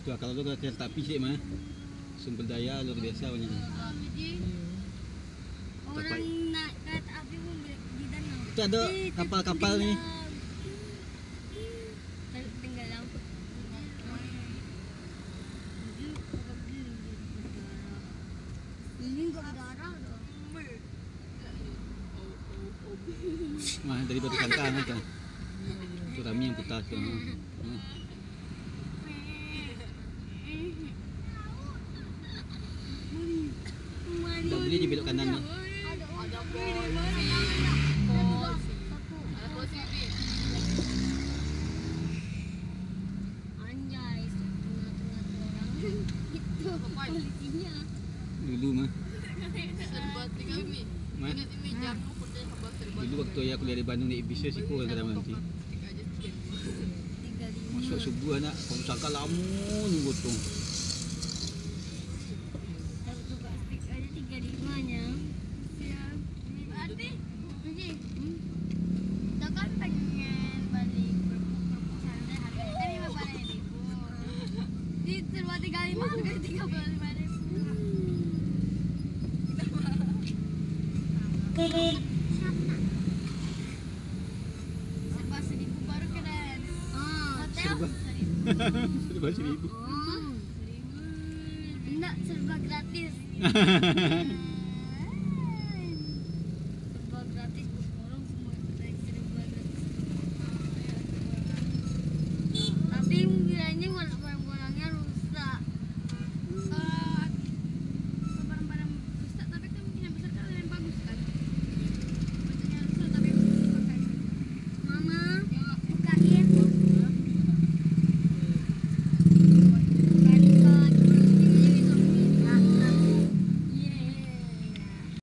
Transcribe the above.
Kalau itu kereta api sih mah sumber daya luar biasa banyak. Orang naik kereta api pun di danau. Itu ada kapal-kapal nih. Tenggelam. Ini nggak berdarah dong. Mah dari batu sangkar kan. Surami yang putar tuh. Udah beli di belok kanan nih. Ada pos. Ada pos ini. Anjay, tengah-tengah orang. Itu polisinya. Dulu mah. Serba tinggal ini. Mah. Ingat ini jangan putih habis serba. Dulu waktu ya kuliah di Bandung di IBC sih ku kadang nanti. 35. Masuk subuh anak, kamu sangka lamun nunggu tuh. Satu plastik aja 35-nya. Siap. Berarti kita kan pengen balik perpustakaan harganya kan 55.000. Di serba 35 harganya 35.000. Serba 1.000 baru keren. Hotel Serba. 1.000. Serba 1.000. Enggak, serba gratis.